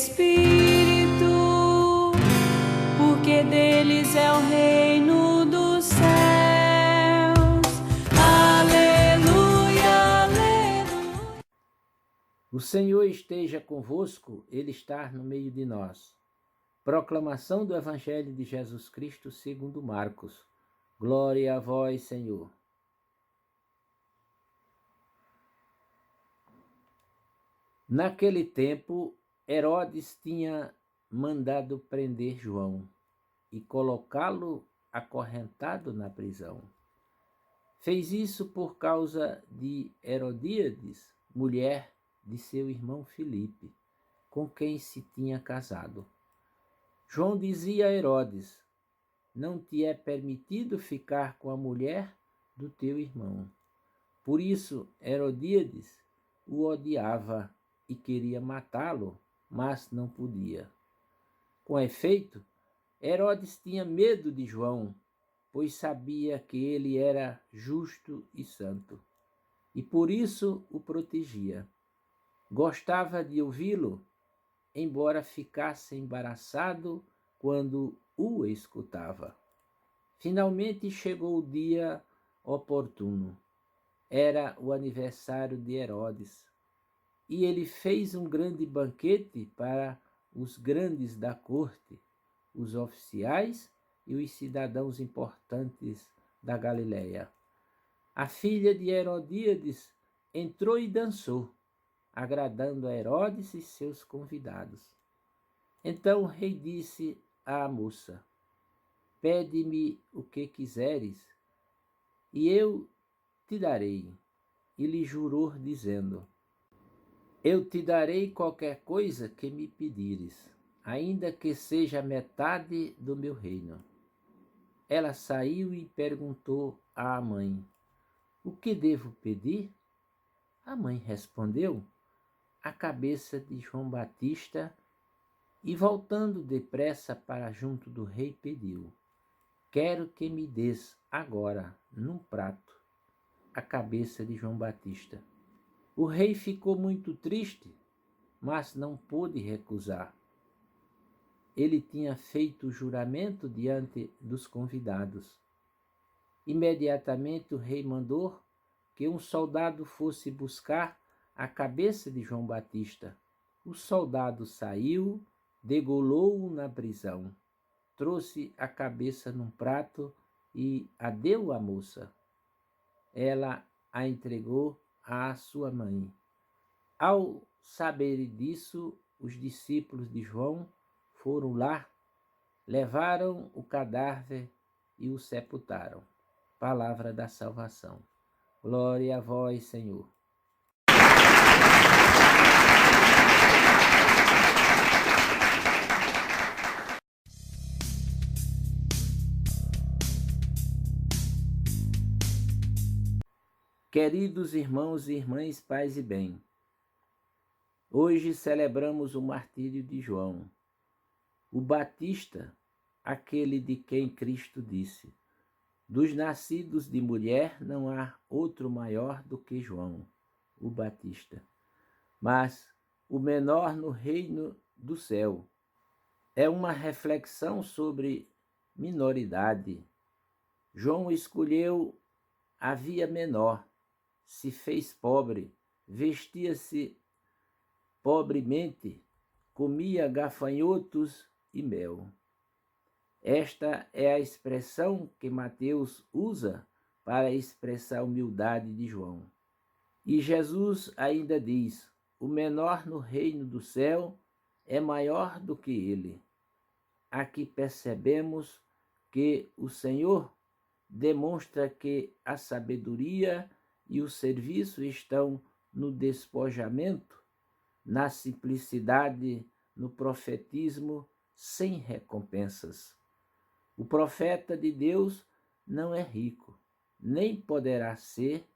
Espírito, porque deles é o reino dos céus. Aleluia, aleluia. O Senhor esteja convosco, Ele está no meio de nós. Proclamação do Evangelho de Jesus Cristo segundo Marcos. Glória a vós, Senhor. Naquele tempo, Herodes tinha mandado prender João e colocá-lo acorrentado na prisão. Fez isso por causa de Herodíades, mulher de seu irmão Filipe, com quem se tinha casado. João dizia a Herodes: não te é permitido ficar com a mulher do teu irmão. Por isso, Herodíades o odiava e queria matá-lo, mas não podia. Com efeito, Herodes tinha medo de João, pois sabia que ele era justo e santo, e por isso o protegia. Gostava de ouvi-lo, embora ficasse embaraçado quando o escutava. Finalmente chegou o dia oportuno. Era o aniversário de Herodes, e ele fez um grande banquete para os grandes da corte, os oficiais e os cidadãos importantes da Galileia. A filha de Herodíades entrou e dançou, agradando a Herodes e seus convidados. Então o rei disse à moça: pede-me o que quiseres, e eu te darei. E lhe jurou, dizendo: eu te darei qualquer coisa que me pedires, ainda que seja metade do meu reino. Ela saiu e perguntou à mãe: o que devo pedir? A mãe respondeu: a cabeça de João Batista, e voltando depressa para junto do rei pediu: quero que me des agora, num prato, a cabeça de João Batista. O rei ficou muito triste, mas não pôde recusar. Ele tinha feito o juramento diante dos convidados. Imediatamente o rei mandou que um soldado fosse buscar a cabeça de João Batista. O soldado saiu, degolou-o na prisão, trouxe a cabeça num prato e a deu à moça. Ela a entregou à sua mãe. Ao saber disso, os discípulos de João foram lá, levaram o cadáver e o sepultaram. Palavra da salvação. Glória a vós, Senhor. Queridos irmãos e irmãs, paz e bem, hoje celebramos o martírio de João, o Batista, aquele de quem Cristo disse: dos nascidos de mulher não há outro maior do que João, o Batista, mas o menor no reino do céu. É uma reflexão sobre minoridade. João escolheu a via menor, se fez pobre, vestia-se pobremente, comia gafanhotos e mel. Esta é a expressão que Mateus usa para expressar a humildade de João. E Jesus ainda diz: o menor no reino do céu é maior do que ele. Aqui percebemos que o Senhor demonstra que a sabedoria e o serviço estão no despojamento, na simplicidade, no profetismo, sem recompensas. O profeta de Deus não é rico, nem poderá ser,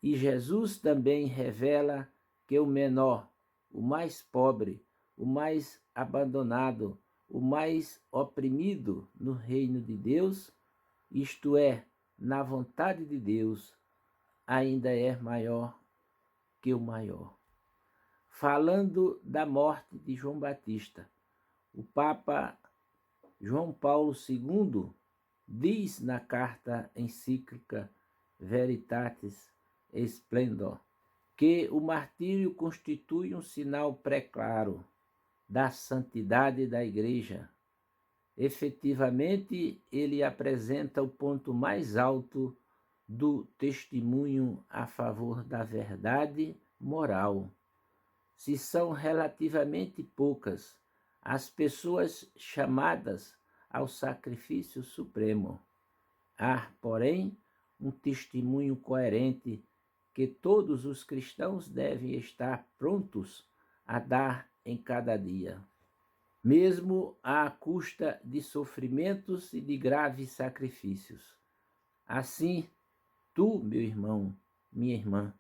e Jesus também revela que o menor, o mais pobre, o mais abandonado, o mais oprimido no reino de Deus, isto é, na vontade de Deus, ainda é maior que o maior. falando da morte de João Batista. O Papa João Paulo II diz na carta encíclica Veritatis Splendor que o martírio constitui um sinal pré-claro da santidade da Igreja. Efetivamente, ele apresenta o ponto mais alto do testemunho a favor da verdade moral. Se são relativamente poucas as pessoas chamadas ao sacrifício supremo, há, porém, um testemunho coerente que todos os cristãos devem estar prontos a dar em cada dia, mesmo à custa de sofrimentos e de graves sacrifícios. Assim, tu, meu irmão, minha irmã,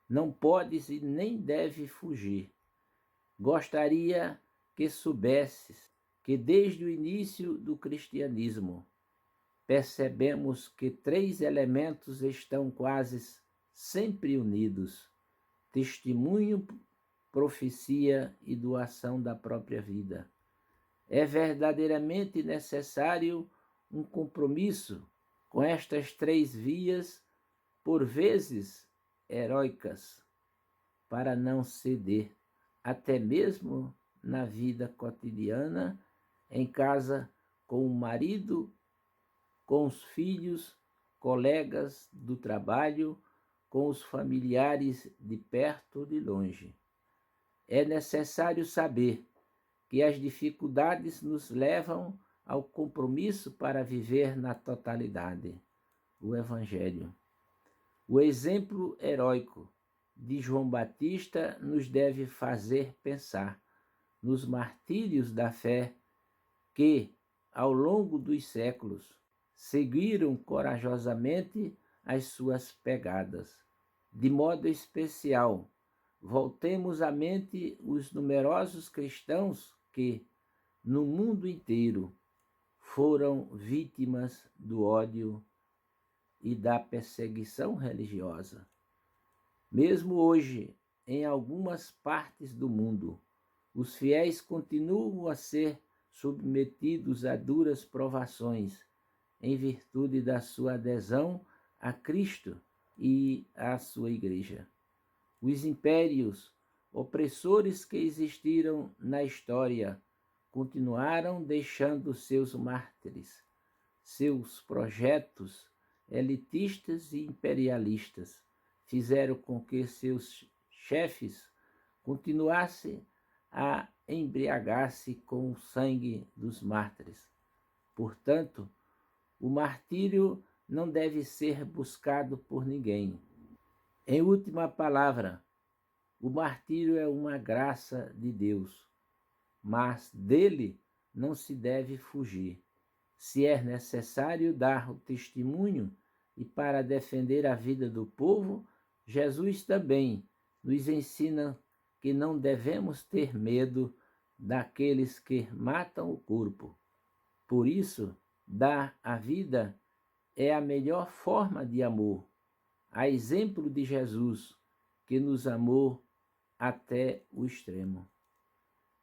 não podes e nem deve fugir. Gostaria que soubesses que desde o início do cristianismo percebemos que 3 elementos estão quase sempre unidos: testemunho, profecia e doação da própria vida. É verdadeiramente necessário um compromisso com estas 3 vias, por vezes heróicas, para não ceder, até mesmo na vida cotidiana, em casa, com o marido, com os filhos, colegas do trabalho, com os familiares de perto ou de longe. É necessário saber que as dificuldades nos levam ao compromisso para viver na totalidade o Evangelho. O exemplo heróico de João Batista nos deve fazer pensar nos martírios da fé que, ao longo dos séculos, seguiram corajosamente as suas pegadas. De modo especial, voltemos à mente os numerosos cristãos que, no mundo inteiro, foram vítimas do ódio e da perseguição religiosa. Mesmo hoje, em algumas partes do mundo, os fiéis continuam a ser submetidos a duras provações, em virtude da sua adesão a Cristo e à sua Igreja. Os impérios opressores que existiram na história continuaram deixando seus mártires, seus projetos elitistas e imperialistas fizeram com que seus chefes continuassem a embriagar-se com o sangue dos mártires. Portanto, o martírio não deve ser buscado por ninguém. Em última palavra, o martírio é uma graça de Deus, mas dele não se deve fugir. Se é necessário dar o testemunho e para defender a vida do povo, Jesus também nos ensina que não devemos ter medo daqueles que matam o corpo. Por isso, dar a vida é a melhor forma de amor, a exemplo de Jesus, que nos amou até o extremo.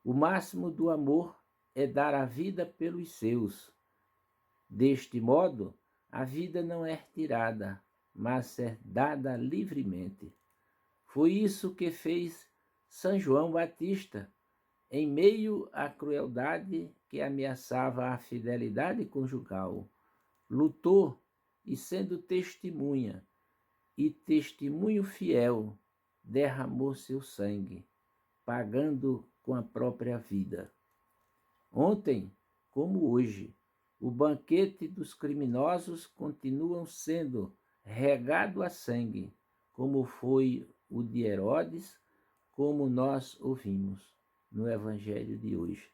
O máximo do amor é dar a vida pelos seus. Deste modo, a vida não é retirada, mas é dada livremente. Foi isso que fez São João Batista, em meio à crueldade que ameaçava a fidelidade conjugal. Lutou e, sendo testemunha e testemunho fiel, derramou seu sangue, pagando com a própria vida. Ontem, como hoje, o banquete dos criminosos continuam sendo regado a sangue, como foi o de Herodes, como nós ouvimos no Evangelho de hoje.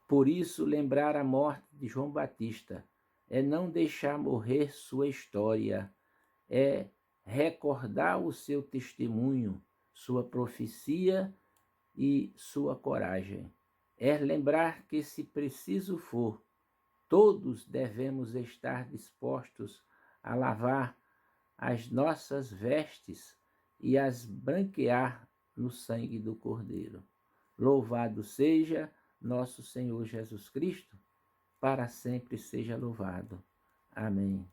Por isso, lembrar a morte de João Batista é não deixar morrer sua história, é recordar o seu testemunho, sua profecia e sua coragem. É lembrar que, se preciso for, todos devemos estar dispostos a lavar as nossas vestes e as branquear no sangue do Cordeiro. Louvado seja nosso Senhor Jesus Cristo, para sempre seja louvado. Amém.